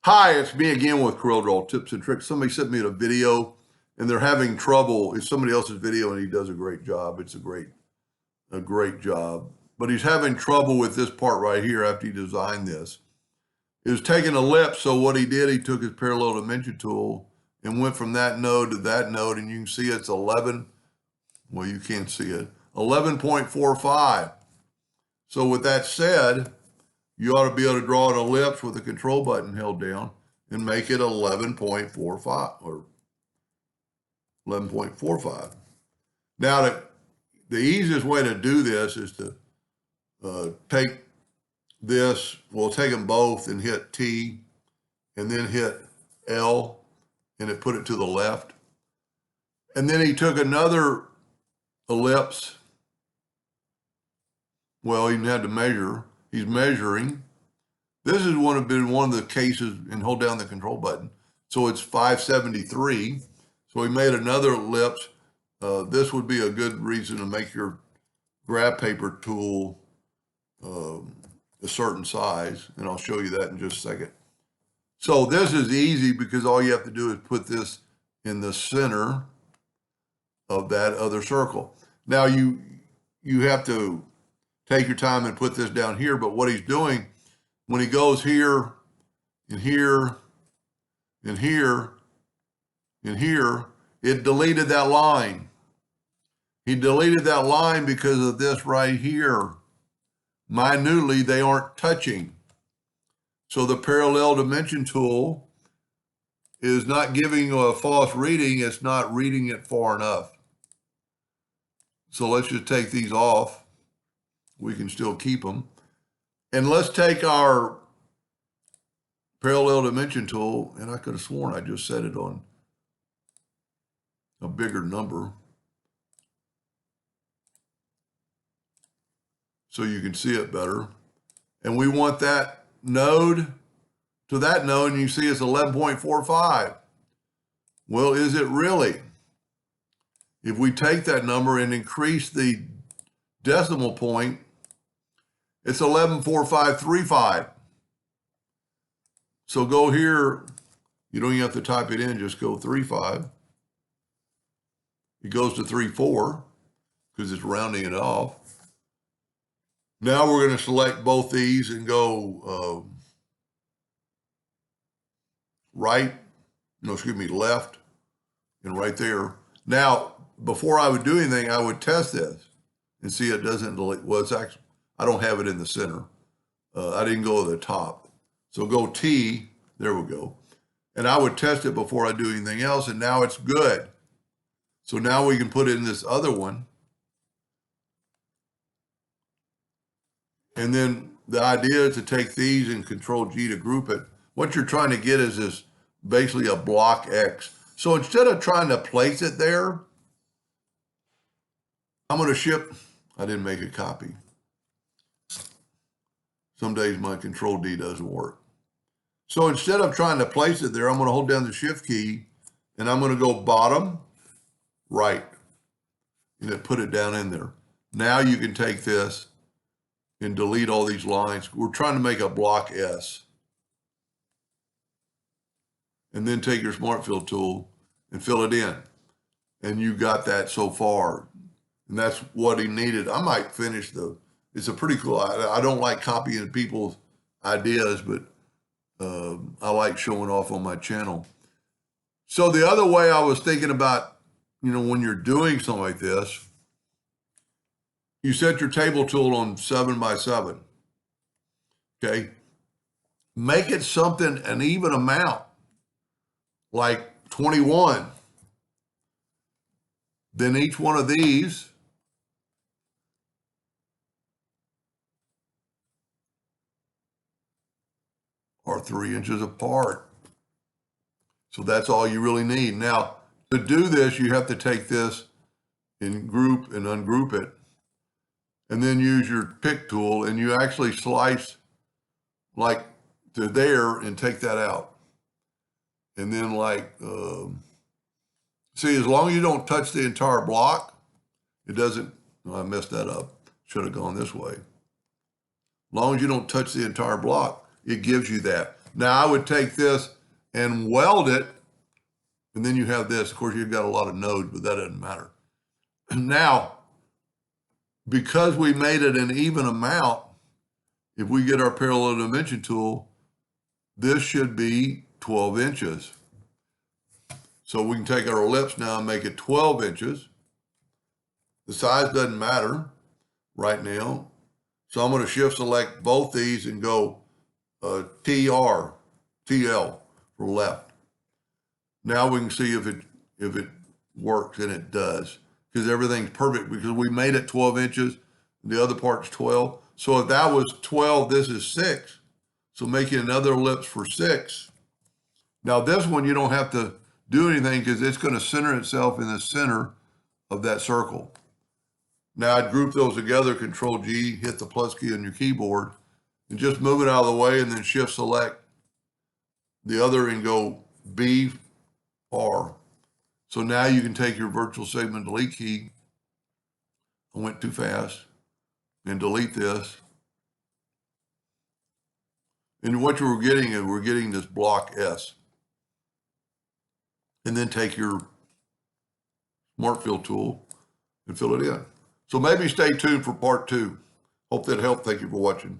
Hi, it's me again with Corel Draw Tips and Tricks. Somebody sent me a video and they're having trouble. It's somebody else's video and he does a great job. It's a great job. But he's having trouble with this part right here after he designed this. It was taking a ellipse, so what he did, he took his parallel dimension tool and went from that node to that node, and you can see it's 11, well, you can't see it, 11.45. So with that said, you ought to be able to draw an ellipse with the control button held down and make it 11.45 or 11.45. Now, the easiest way to do this is to take this, we'll take them both and hit T and then hit L and it put it to the left. And then he took another ellipse. Well, he had to measure. He's measuring. This has been one of the cases, and hold down the control button. So it's 573. So he made another ellipse. This would be a good reason to make your graph paper tool a certain size, and I'll show you that in just a second. So this is easy because all you have to do is put this in the center of that other circle. Now you have to take your time and put this down here, but what he's doing, when he goes here and here and here and here, it deleted that line. He deleted that line because of this right here. Minutely, they aren't touching. So the parallel dimension tool is not giving you a false reading. It's not reading it far enough. So let's just take these off. We can still keep them. And let's take our parallel dimension tool, and I could have sworn I just set it on a bigger number, so you can see it better. And we want that node to that node, and you see it's 11.45. Well, is it really? If we take that number and increase the decimal point, it's 11.4535. So go here, you don't even have to type it in, just go 35. It goes to 34 because it's rounding it off. Now we're going to select both these and go left and right there. Now, before I would do anything, I would test this and see it doesn't delete. Well, it's actually, I don't have it in the center. I didn't go to the top. So go T, there we go. And I would test it before I do anything else, and now it's good. So now we can put in this other one. And then the idea is to take these and Control G to group it. What you're trying to get is this, basically a block X. So instead of trying to place it there, I'm going to I didn't make a copy. Some days my Control D doesn't work. So instead of trying to place it there, I'm going to hold down the Shift key and I'm going to go bottom, right, and then put it down in there. Now you can take this and delete all these lines. We're trying to make a block S. And then take your Smart Fill tool and fill it in. And you got that so far. And that's what he needed. I might finish it's a pretty cool, I don't like copying people's ideas, but I like showing off on my channel. So the other way I was thinking about, when you're doing something like this, you set your table tool on 7x7, okay? Make it something, an even amount, like 21. Then each one of these are 3 inches apart. So that's all you really need. Now, to do this, you have to take this and group and ungroup it, and then use your pick tool, and you actually slice like to there and take that out. And then see, as long as you don't touch the entire block, it doesn't, I messed that up. Should have gone this way. As long as you don't touch the entire block, it gives you that. Now I would take this and weld it, and then you have this. Of course, you've got a lot of nodes, but that doesn't matter. Now, because we made it an even amount, if we get our parallel dimension tool, this should be 12 inches. So we can take our ellipse now and make it 12 inches. The size doesn't matter right now. So I'm going to shift select both these and go TL for left. Now we can see if it works, and it does, because everything's perfect, because we made it 12 inches. The other part's 12. So if that was 12, this is 6. So making another ellipse for 6. Now this one, you don't have to do anything because it's going to center itself in the center of that circle. Now I'd group those together, Control G, hit the plus key on your keyboard, and just move it out of the way, and then shift select the other and go B, R. So now you can take your virtual segment delete key. I went too fast. And delete this. And what we're getting is we're getting this block S. And then take your Smart Fill tool and fill it in. So maybe stay tuned for part 2. Hope that helped. Thank you for watching.